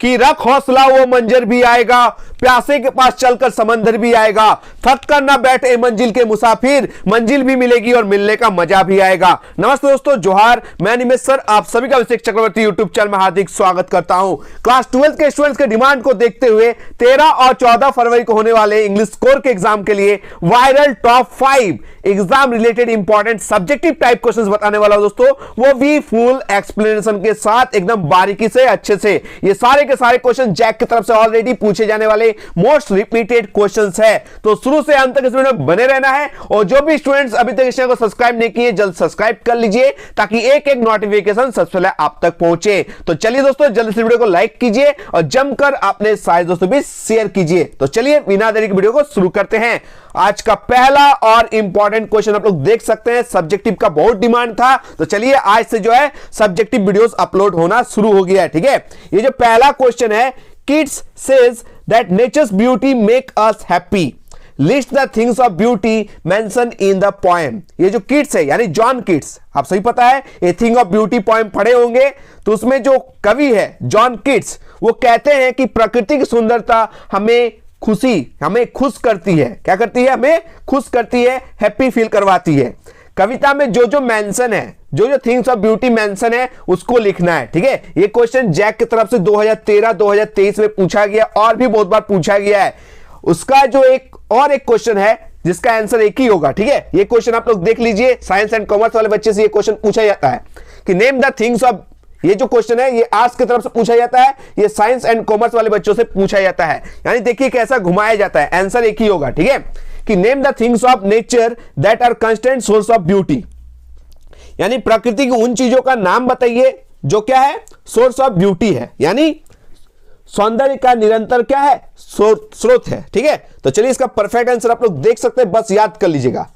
कि रख हौसला वो मंजर भी आएगा, प्यासे के पास चलकर समंदर भी आएगा, थक कर ना बैठे मंजिल के मुसाफिर, मंजिल भी मिलेगी और मिलने का मजा भी आएगा। नमस्ते दोस्तों, जोहार, मैं निमेश सर आप सभी का अभिषेक चक्रवर्ती यूट्यूब चैनल में हार्दिक स्वागत करता हूं। क्लास 12 के स्टूडेंट्स के डिमांड को देखते हुए 13 और 14 फरवरी को होने वाले इंग्लिश कोर के एग्जाम के लिए viral top 5 exam related important subjective type questions बताने वाला हूं दोस्तों, वो भी फुल एक्सप्लेनेशन के साथ एकदम बारीकी से अच्छे से। ये सारे के सारे क्वेश्चन जैक की तरफ से ऑलरेडी पूछे जाने वाले मोस्ट रिपीटेड क्वेश्चंस है, तो शुरू से अंत तक इस वीडियो में बने रहना है। और जो भी स्टूडेंट्स अभी तक इस चैनल को सब्सक्राइब नहीं किए जल्द सब्सक्राइब कर लीजिए ताकि एक एक नोटिफिकेशन सबसे पहले आप तक पहुंचे। तो चलिए दोस्तों, जल्दी से वीडियो को लाइक कीजिए और जमकर अपने सारे दोस्तों भी शेयर कीजिए। तो चलिए बिना देरी के वीडियो को शुरू करते हैं। आज का पहला और इंपॉर्टेंट क्वेश्चन आप लोग देख सकते हैं, सब्जेक्टिव का बहुत डिमांड था, तो चलिए आज से जो है सब्जेक्टिव वीडियोस अपलोड होना शुरू हो गया है। ठीक है, ये जो पहला क्वेश्चन है, kids says that nature's beauty make us happy, list the things of beauty mention in the poem. ये जो किड्स है यानी जॉन किड्स, आप सही पता है ये थिंग ऑफ ब्यूटी पोएम पढ़े होंगे, तो उसमें जो कवि है जॉन किड्स, वो कहते हैं कि प्रकृति की सुंदरता हमें खुश करती है। क्या करती है? हमें खुश करती है, हैप्पी फील करवाती है। कविता में जो जो मेंशन है, जो जो थिंग्स ऑफ ब्यूटी मेंशन है, उसको लिखना है। ठीक है, ये क्वेश्चन जैक की तरफ से 2013-2023 में पूछा गया और भी बहुत बार पूछा गया है। उसका जो एक क्वेश्चन है जिसका आंसर एक ही होगा। ठीक है, ये क्वेश्चन आप लोग देख लीजिए, साइंस एंड कॉमर्स वाले बच्चे से ये क्वेश्चन पूछा जाता है कि नेम द थिंग्स ऑफ, ये जो क्वेश्चन है ये आर्ट्स की तरफ से पूछा जाता है, ये साइंस एंड कॉमर्स वाले बच्चों से पूछा जाता है। यानी देखिए कैसा घुमाया जाता है, आंसर एक ही होगा। ठीक है, कि name the things of nature that are constant source of beauty, यानी प्रकृति की उन चीजों का नाम बताइए जो क्या है, सोर्स ऑफ ब्यूटी है, यानी सौंदर्य का निरंतर क्या है, स्रोत है। ठीक है, तो चलिए इसका परफेक्ट आंसर आप लोग देख सकते हैं, बस याद कर लीजिएगा,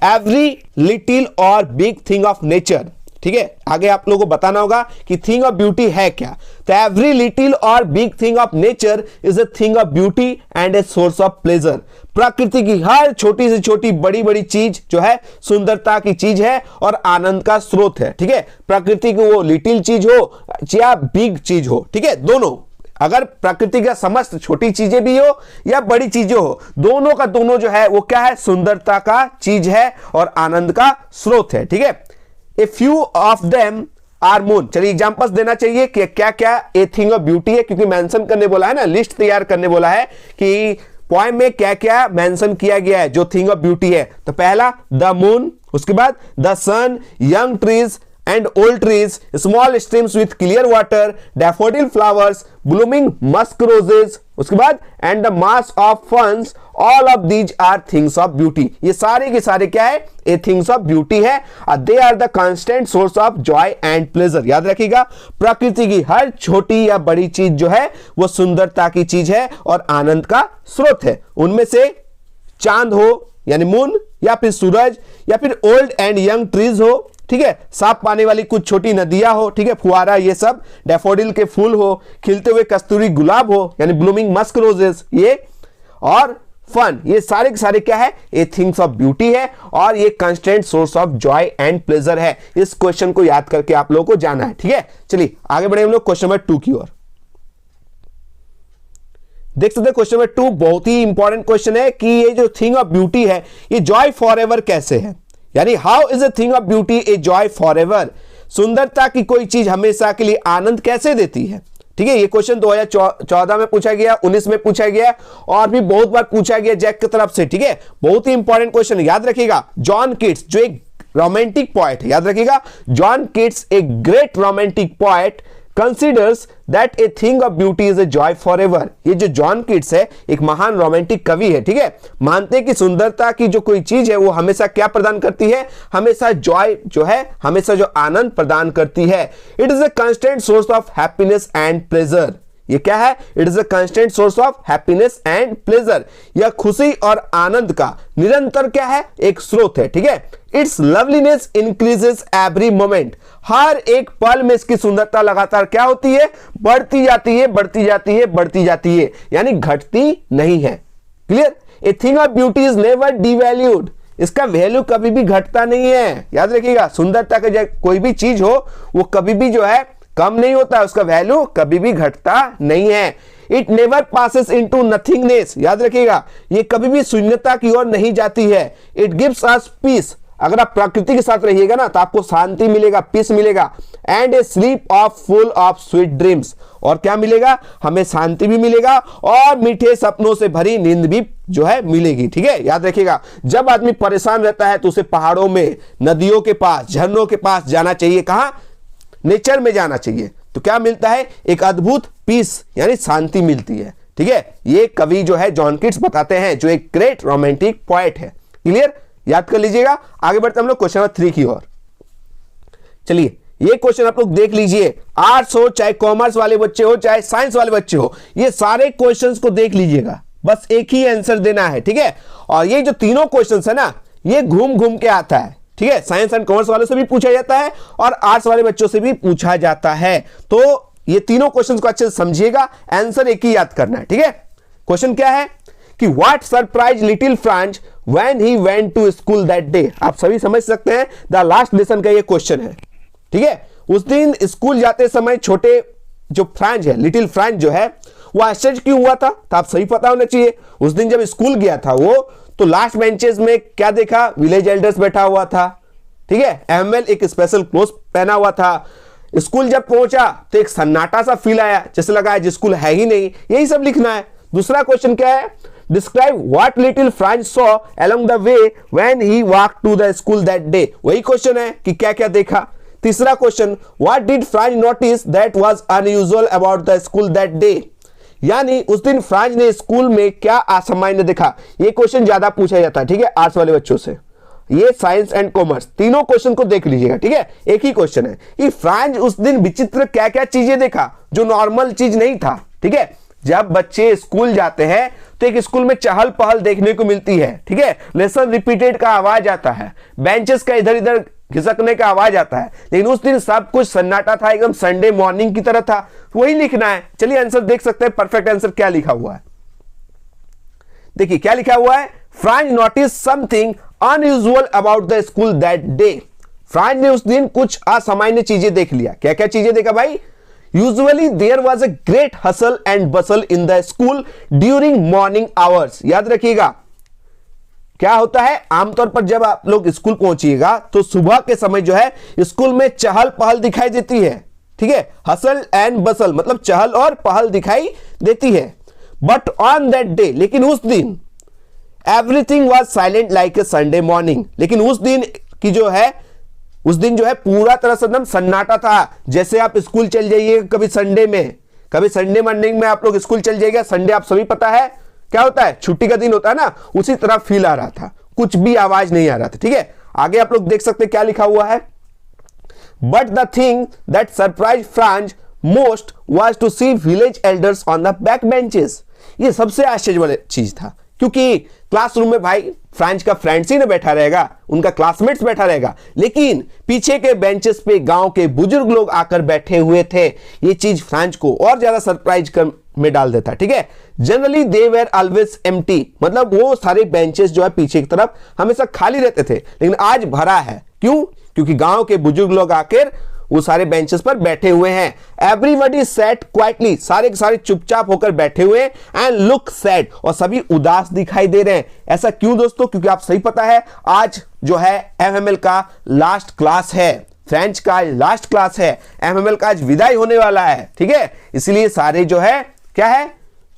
एवरी लिटिल और बिग थिंग ऑफ नेचर। ठीक है, आगे आप लोगों को बताना होगा कि थिंग ऑफ ब्यूटी है क्या। तो एवरी लिटिल और big thing of nature is a thing of beauty and a source of pleasure. प्रकृति की हर छोटी से छोटी बड़ी बड़ी चीज जो है सुंदरता की चीज है और आनंद का स्रोत है। ठीक है, प्रकृति की वो लिटिल चीज हो या बिग चीज हो, ठीक है, दोनों, अगर प्रकृति का समस्त छोटी चीजें भी हो या बड़ी चीजें हो, दोनों का दोनों जो है वो क्या है, सुंदरता का चीज है और आनंद का स्रोत है। ठीक है, a few of them are moon. चलिए एग्जांपल्स देना चाहिए कि क्या क्या ए थिंग ऑफ ब्यूटी है, क्योंकि मेंशन करने बोला है ना, लिस्ट तैयार करने बोला है कि पोएम में क्या क्या मेंशन किया गया है जो थिंग ऑफ ब्यूटी है। तो पहला द मून, उसके बाद the sun, young trees and old trees, small streams with clear water, daffodil flowers, blooming musk roses, उसके बाद and the mass of ferns, all of these are things of beauty। ये सारे के सारे क्या है, ये things of beauty है। they are the constant source of joy and pleasure। याद रखिएगा, प्रकृति की हर छोटी या बड़ी चीज जो है वो सुंदरता की चीज है और आनंद का स्रोत है। उनमें से चांद हो यानी मून, या फिर सूरज, या फिर ओल्ड एंड यंग ट्रीज हो, ठीक है, साफ पानी वाली कुछ छोटी नदियां हो, ठीक है, फुआरा, ये सब, डैफोडिल के फूल हो, खिलते हुए कस्तूरी गुलाब हो यानी ब्लूमिंग मस्क रोजेस, ये, और फन, ये सारे के सारे क्या है, ये थिंग्स ऑफ ब्यूटी है और ये constant source of Joy and pleasure है। इस क्वेश्चन को याद करके आप लोगों को जाना है। ठीक है, चलिए आगे बढ़े हम लोग क्वेश्चन नंबर 2 की ओर। देख सकते हैं क्वेश्चन नंबर 2 बहुत ही इंपॉर्टेंट क्वेश्चन है कि ये जो थिंग ऑफ ब्यूटी है ये जॉय फॉर एवर कैसे है, यानी how is a thing of beauty a joy for ever. सुंदरता की कोई चीज हमेशा के लिए आनंद कैसे देती है। ठीक है, ये क्वेश्चन 2014 में पूछा गया, 19 में पूछा गया और भी बहुत बार पूछा गया जैक की तरफ से। ठीक है, बहुत ही इंपॉर्टेंट क्वेश्चन है, याद रखिएगा। जॉन किट्स जो एक रोमांटिक पोएट है, याद रखिएगा, जॉन किट्स एक great romantic poet considers that a thing of beauty is a joy forever। ये जो जॉन किट्स है एक महान रोमांटिक कवि है। ठीक है, मानते हैं कि सुंदरता की जो कोई चीज है वो हमेशा क्या प्रदान करती है, हमेशा जॉय जो है, हमेशा जो आनंद प्रदान करती है। It is a constant source of happiness and pleasure. ये क्या है, it is a constant source of happiness and pleasure. यह खुशी और आनंद का निरंतर क्या है, एक स्रोत है। ठीक है, it's loveliness increases every moment. हर एक पल में इसकी सुंदरता लगातार क्या होती है, बढ़ती जाती है, बढ़ती जाती है, बढ़ती जाती है, यानी घटती नहीं है। Clear, a thing of beauty is never devalued. इसका वैल्यू कभी भी घटता नहीं है। याद रखिएगा, सुंदरता का कोई भी चीज हो वो कभी भी जो है कम नहीं होता है, उसका वैल्यू कभी भी घटता नहीं है। It never passes into nothingness, याद रखिएगा ये कभी भी शून्यता की ओर नहीं जाती है। इट गिव्स अस पीस, अगर आप प्रकृति के साथ रहिएगा ना तो आपको शांति मिलेगा, पीस मिलेगा। And A sleep of full of sweet dreams, और क्या मिलेगा, हमें शांति भी मिलेगा और मीठे सपनों से भरी नींद भी जो है मिलेगी। ठीक है, याद रखिएगा जब आदमी परेशान रहता है तो उसे पहाड़ों में, नदियों के पास, झरनों के पास जाना चाहिए। कहां, नेचर में जाना चाहिए। तो क्या मिलता है, एक अद्भुत पीस यानी शांति मिलती है। ठीक है, ये कवि जो है जॉन कीट्स बताते हैं, जो एक ग्रेट रोमांटिक पोएट है। क्लियर, याद कर लीजिएगा। आगे बढ़ते हम लोग क्वेश्चन नंबर 3 की ओर। चलिए ये क्वेश्चन आप लोग देख लीजिए, आर्ट्स हो चाहे कॉमर्स वाले बच्चे हो चाहे साइंस वाले बच्चे हो, ये सारे क्वेश्चंस को देख लीजिएगा, बस एक ही आंसर देना है। ठीक है, और ये जो तीनों क्वेश्चंस है ना, ये घूम घूम के आता है। ठीक है, साइंस एंड कॉमर्स वालों से भी पूछा जाता है और आर्ट्स वाले बच्चों से भी पूछा जाता है। तो ये तीनों क्वेश्चंस को अच्छे से समझिएगा, आंसर एक ही याद करना है। ठीक है, क्वेश्चन क्या है कि what surprise little Franz when he went to school that day. आप सभी समझ सकते हैं, द लास्ट लेसन का ये क्वेश्चन है। ठीक है, उस दिन स्कूल जाते समय छोटे जो फ्रांज है, लिटिल फ्रांज जो है, वो आश्चर्य क्यों हुआ था, तो आप सही पता होना चाहिए। उस दिन जब स्कूल गया था वो, तो लास्ट बेंचेस में क्या देखा, विलेज एल्डर्स बैठा हुआ था। ठीक है, एमएल एक स्पेशल क्लोथ पहना हुआ था। स्कूल जब पहुंचा तो एक सन्नाटा सा फील आया, जैसे लगा है स्कूल है ही नहीं। यही सब लिखना है। दूसरा क्वेश्चन क्या है, describe what little Franz saw along the way when he walk to the school that day. वही क्वेश्चन है कि क्या क्या देखा। तीसरा question, what did Franz notice that was unusual about the school that day, यानी उस दिन फ्रांज ने स्कूल में क्या असामान्य देखा। ये क्वेश्चन ज्यादा पूछा जाता है। ठीक है, आर्ट्स वाले बच्चों से। ये साइंस एंड कॉमर्स तीनों क्वेश्चन को देख लीजिएगा। ठीक है, एक ही क्वेश्चन है कि फ्रांज उस दिन विचित्र क्या क्या चीजें देखा जो नॉर्मल चीज नहीं था। ठीक है, जब बच्चे स्कूल जाते हैं तो एक स्कूल में चहल पहल देखने को मिलती है। ठीक है, लेसन रिपीटेड का आवाज आता है, बेंचेस का इधर इधर घिसकने का आवाज आता है, लेकिन उस दिन सब कुछ सन्नाटा था, एकदम संडे मॉर्निंग की तरह था। वही लिखना है। चलिए आंसर देख सकते हैं, परफेक्ट आंसर क्या लिखा हुआ है। देखिए क्या लिखा हुआ है, Franz notice something unusual about the school that day. Franz ने उस दिन कुछ असामान्य चीजें देख लिया। क्या क्या चीजें देखा भाई, usually there was a great hustle and bustle in the school during morning hours. याद रखिएगा क्या होता है, आमतौर पर जब आप लोग स्कूल पहुंचिएगा तो सुबह के समय जो है स्कूल में चहल पहल दिखाई देती है। ठीक है, हसल एंड बसल मतलब चहल और पहल दिखाई देती है। बट ऑन दैट डे, लेकिन उस दिन, everything was silent like a Sunday morning. लेकिन उस दिन की जो है, उस दिन जो है पूरा तरह से एकदम सन्नाटा था। जैसे आप स्कूल चल जाइए कभी संडे में, कभी संडे मॉर्निंग में आप लोग स्कूल चल जाइएगा। संडे आप सभी पता है क्या होता है, छुट्टी का दिन होता है ना, उसी तरह फील आ रहा था, कुछ भी आवाज नहीं आ रहा था। ठीक है, आगे आप लोग देख सकते हैं क्या लिखा हुआ है, but the thing that surprise Franz most was to see village elders on the back benches. ये सबसे आश्चर्य वाली चीज था, क्योंकि क्लासरूम में भाई फ्रांज का फ्रेंड्स ही ना बैठा रहेगा, उनका क्लासमेट्स बैठा रहेगा, लेकिन पीछे के बेंचेस पे गांव के बुजुर्ग लोग आकर बैठे हुए थे। ये चीज फ्रांज को और ज्यादा सरप्राइज में डाल देता। ठीक है, generally they were always empty, मतलब वो सारे बेंचेस जो है पीछे की तरफ हमेशा खाली रहते थे, लेकिन आज भरा है। क्यों, क्योंकि गांव के बुजुर्ग लोग आकर वो सारे बेंचेस पर बैठे हुए हैं। एवरीबॉडी सैट क्वाइटली, सारे के सारे चुपचाप होकर बैठे हुए एंड लुक सैड, और सभी उदास दिखाई दे रहे हैं। ऐसा क्यों दोस्तों, क्योंकि आप सही पता है आज जो है एमएमएल का लास्ट क्लास है, फ्रेंच का लास्ट क्लास है, एमएमएल का आज विदाई होने वाला है। ठीक है, इसलिए सारे जो है क्या है,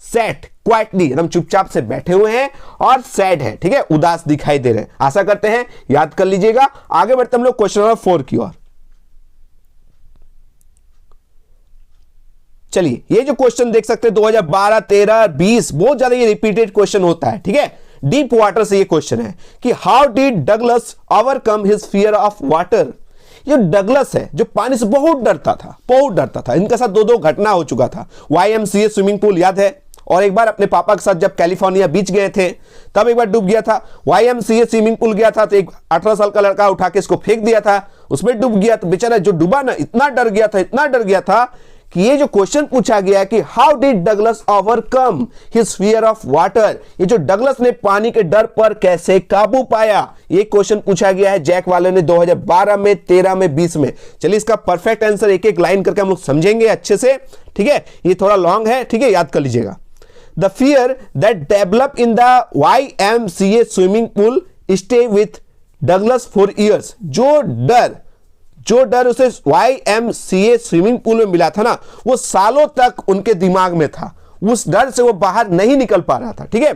सैट क्वाइटली एकदम चुपचाप से बैठे हुए हैं और सैड है। ठीक है, उदास दिखाई दे रहे हैं। आशा करते हैं याद कर लीजिएगा। आगे बढ़ते हम लोग क्वेश्चन नंबर 4 की ओर। चलिए ये जो क्वेश्चन देख सकते हैं 2012, 13, 20 बहुत ज्यादा ये रिपीटेड क्वेश्चन होता है। ठीक है, डीप वाटर से ये क्वेश्चन है कि how did Douglas overcome his fear of water. ये डगलस है जो पानी से बहुत डरता था। इनके साथ 2 घटना हो चुका था। YMCA स्विमिंग पूल याद है, और एक बार अपने पापा के साथ जब कैलिफोर्निया बीच गए थे तब एक बार डूब गया था। YMCA स्विमिंग पूल गया था तो एक 18 साल का लड़का उठा के इसको फेंक दिया था, उसमें डूब गया। तो बेचारा जो डूबा ना, इतना डर गया था कि ये जो क्वेश्चन पूछा गया है कि how did Douglas overcome his fear of water, ये जो डगलस ने पानी के डर पर कैसे काबू पाया, ये क्वेश्चन पूछा गया है जैक वाले ने 2012 में, 13 में, 20 में। चलिए इसका परफेक्ट आंसर एक एक लाइन करके हम लोग समझेंगे अच्छे से, ठीक है। ये थोड़ा लॉन्ग है, ठीक है, याद कर लीजिएगा। The fear that develop in the YMCA swimming pool stay with Douglas for years, जो डर उसे YMCA स्विमिंग पूल में मिला था ना, वो सालों तक उनके दिमाग में था, उस डर से वो बाहर नहीं निकल पा रहा था, ठीक है।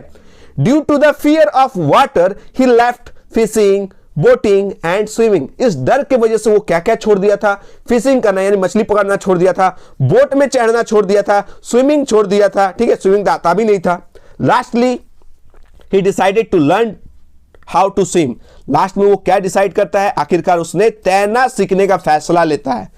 Due to the fear of water he left fishing, boating and swimming, इस डर के वजह से वो क्या क्या छोड़ दिया था, फिशिंग करना यानी मछली पकड़ना छोड़ दिया था, बोट में चढ़ना छोड़ दिया था, स्विमिंग छोड़ दिया था, ठीक है, स्विमिंग आता भी नहीं था। Lastly he decided to learn how to swim, last में वो क्या डिसाइड करता है, आखिरकार उसने तैरना सीखने का फैसला लेता है।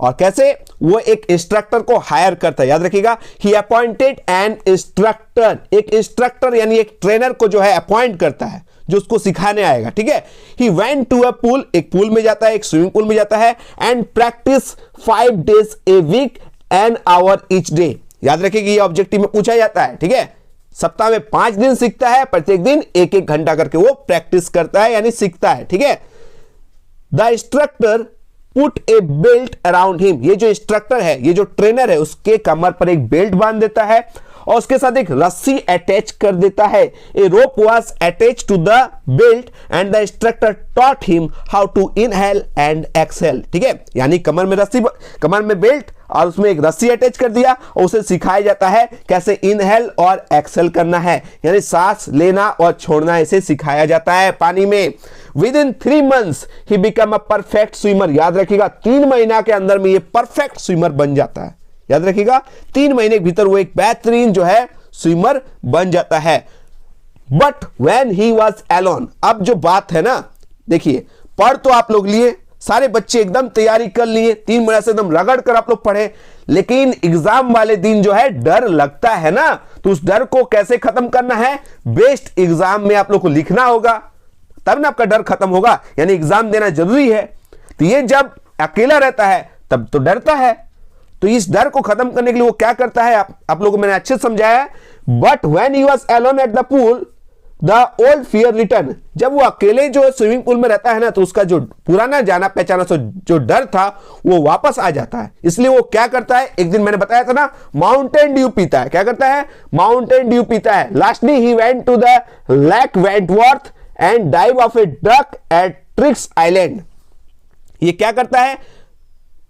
और कैसे, वो एक इंस्ट्रक्टर को हायर करता है, याद रखिएगा, ही अपॉइंटेड एन इंस्ट्रक्टर, एक इंस्ट्रक्टर यानी एक ट्रेनर को जो है अपॉइंट करता है जो उसको सिखाने आएगा, ठीक है। He went to a pool, एक पूल में जाता है, एक स्विमिंग पूल में जाता है, and practice 5 days a week an hour each day, याद रखिएगा ये ऑब्जेक्टिव में पूछा जाता है, ठीक है। सप्ताह में 5 दिन सीखता है, प्रत्येक दिन 1-1 घंटा करके वो प्रैक्टिस करता है यानी सीखता है, ठीक है। The instructor put A belt around him, ये जो इंस्ट्रक्टर है, ये जो ट्रेनर है, उसके कमर पर एक बेल्ट बांध देता है और उसके साथ एक रस्सी अटैच कर देता है। A rope was attach to the belt and the instructor taught him how to inhale and exhale, ठीक है। यानी कमर में बेल्ट और उसमें एक रस्सी अटैच कर दिया और उसे सिखाया जाता है कैसे इनहेल और एक्सहेल करना है, यानी सांस लेना और छोड़ना, इसे सिखाया जाता है पानी में। With in 3 months he become a perfect swimmer, याद रखिएगा 3 महीना के अंदर में ये परफेक्ट स्विमर बन जाता है, याद रखिएगा 3 महीने के भीतर वो एक बेहतरीन जो है स्विमर बन जाता है। But when he was alone, अब जो बात है ना, देखिए पढ़ तो आप लोग लिए, सारे बच्चे एकदम तैयारी कर लिए, 3 महीने से एकदम रगड़ कर आप लोग पढ़े, लेकिन एग्जाम वाले दिन जो है डर लगता है ना, तो उस डर को कैसे खत्म करना है, बेस्ट एग्जाम में आप लोग को लिखना होगा, तब ना आपका डर खत्म होगा, यानी एग्जाम देना जरूरी है। तो ये जब अकेला रहता है तब तो डरता है, तो इस डर को खत्म करने के लिए वो क्या करता है, आप लोगों को मैंने अच्छे से समझाया है। But when he was alone at the pool the old fear return, जब वो अकेले जो स्विमिंग पूल में रहता है ना, तो उसका जो पुराना जाना पहचाना जो डर था वो वापस आ जाता है। इसलिए वो क्या करता है, एक दिन मैंने बताया था ना, माउंटेन ड्यू पीता है। क्या करता है, माउंटेन ड्यू पीता है। Lastly he went to the lake Wentworth and dive off a duck at Tricks Island, ये क्या करता है,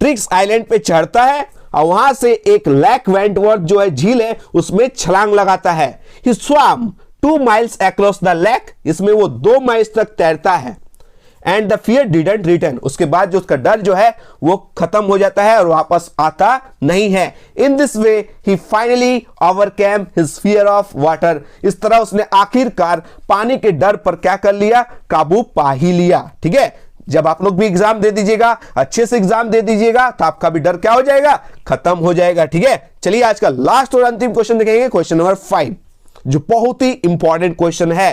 ट्रिक्स आइलैंड पे चढ़ता है और वहां से एक लेक वेंटवर्थ जो है झील है उसमें छलांग लगाता है। ही स्वम 2 miles अक्रॉस द लेक, इसमें वो 2 माइल्स तक तैरता है। And the fear didn't return, उसके बाद जो उसका डर जो है वो खत्म हो जाता है और वापस आता नहीं है। In this way he finally overcome his fear of water, इस तरह उसने आखिरकार पानी के डर पर क्या कर लिया, काबू पा ही लिया, ठीक है। जब आप लोग भी एग्जाम दे दीजिएगा, अच्छे से एग्जाम दे दीजिएगा, तो आपका भी डर क्या हो जाएगा, खत्म हो जाएगा, ठीक है। चलिए आज का लास्ट और अंतिम क्वेश्चन देखेंगे, क्वेश्चन नंबर 5, जो बहुत ही इंपॉर्टेंट क्वेश्चन है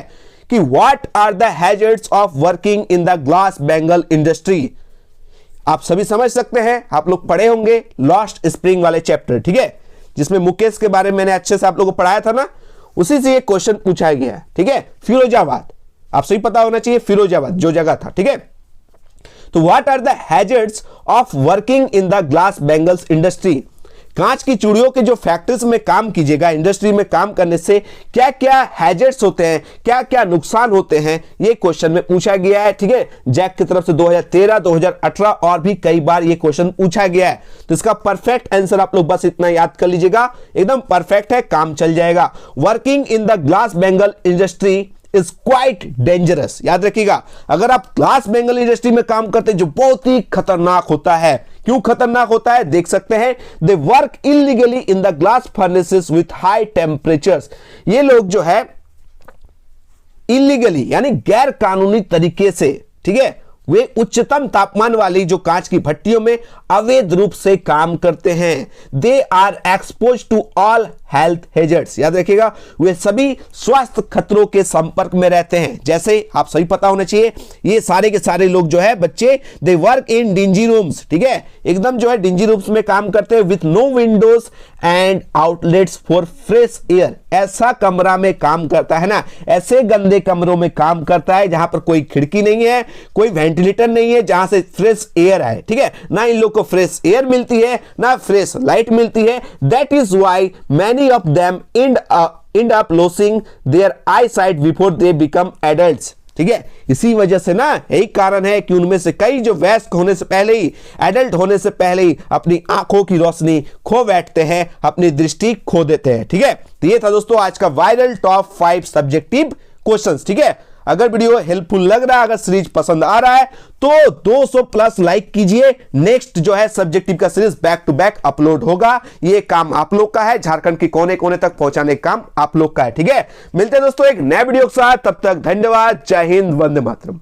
कि what are the hazards of working in the glass bangle industry. आप सभी समझ सकते हैं, आप लोग पढ़े होंगे लॉस्ट स्प्रिंग वाले चैप्टर, ठीक है, जिसमें मुकेश के बारे में मैंने अच्छे से आप लोगों को पढ़ाया था ना, उसी से ये क्वेश्चन पूछा गया है, ठीक है। फिरोजाबाद, आप सभी पता होना चाहिए फिरोजाबाद जो जगह था, ठीक है। तो what are the hazards of working in the glass bangles industry, कांच की चूड़ियों के जो फैक्ट्रीज में काम कीजिएगा, इंडस्ट्री में काम करने से क्या क्या हैजर्ड्स होते हैं, क्या क्या नुकसान होते हैं, ये क्वेश्चन में पूछा गया है, ठीक है। जैक की तरफ से 2013, 2018 और भी कई बार ये क्वेश्चन पूछा गया है। तो इसका परफेक्ट आंसर आप लोग बस इतना याद कर लीजिएगा, एकदम परफेक्ट है, काम चल जाएगा। Working in the glass bangle industry is quite dangerous, याद रखिएगा, अगर आप ग्लास बैंगल इंडस्ट्री में काम करते हैं जो बहुत ही खतरनाक होता है। क्यों खतरनाक होता है, देख सकते हैं, they work illegally in the glass furnaces with high temperatures, ये लोग जो है इलीगली यानी गैर कानूनी तरीके से, ठीक है, वे उच्चतम तापमान वाली जो कांच की भट्टियों में अवैध रूप से काम करते हैं। They are expose to all health hazards, याद रखिएगा वे सभी स्वास्थ्य खतरों के संपर्क में रहते हैं। जैसे आप सभी पता होना चाहिए, ये सारे के सारे लोग जो है बच्चे, they work in dingy rooms, ठीक है, एकदम जो है डिंजी रूम्स में काम करते हैं, with no windows and outlets for fresh air. ऐसा कमरा में काम करता है ना, ऐसे गंदे कमरों में काम करता है जहां पर कोई खिड़की नहीं है, कोई वेंटिलेटर नहीं है जहां से फ्रेश एयर आए, ठीक है, ना इन लोग को फ्रेश एयर मिलती है ना फ्रेश लाइट मिलती है। That is why many of them end up losing their eyesight before they become adults, ठीक है। इसी वजह से ना, यही कारण है कि उनमें से कई जो वयस्क होने से पहले ही, एडल्ट होने से पहले ही अपनी आंखों की रोशनी खो बैठते हैं, अपनी दृष्टि खो देते हैं, ठीक है। तो ये था दोस्तों आज का वायरल टॉप 5 सब्जेक्टिव क्वेश्चंस, ठीक है। अगर वीडियो हेल्पफुल लग रहा है, अगर सीरीज पसंद आ रहा है तो 200 प्लस लाइक कीजिए। नेक्स्ट जो है सब्जेक्टिव का series back to back upload होगा। ये काम आप लोग का है, झारखंड के कोने कोने तक पहुंचाने का काम आप लोग का है, ठीक है। मिलते हैं दोस्तों एक नए वीडियो के साथ, तब तक धन्यवाद, जय हिंद, वंदे मातरम।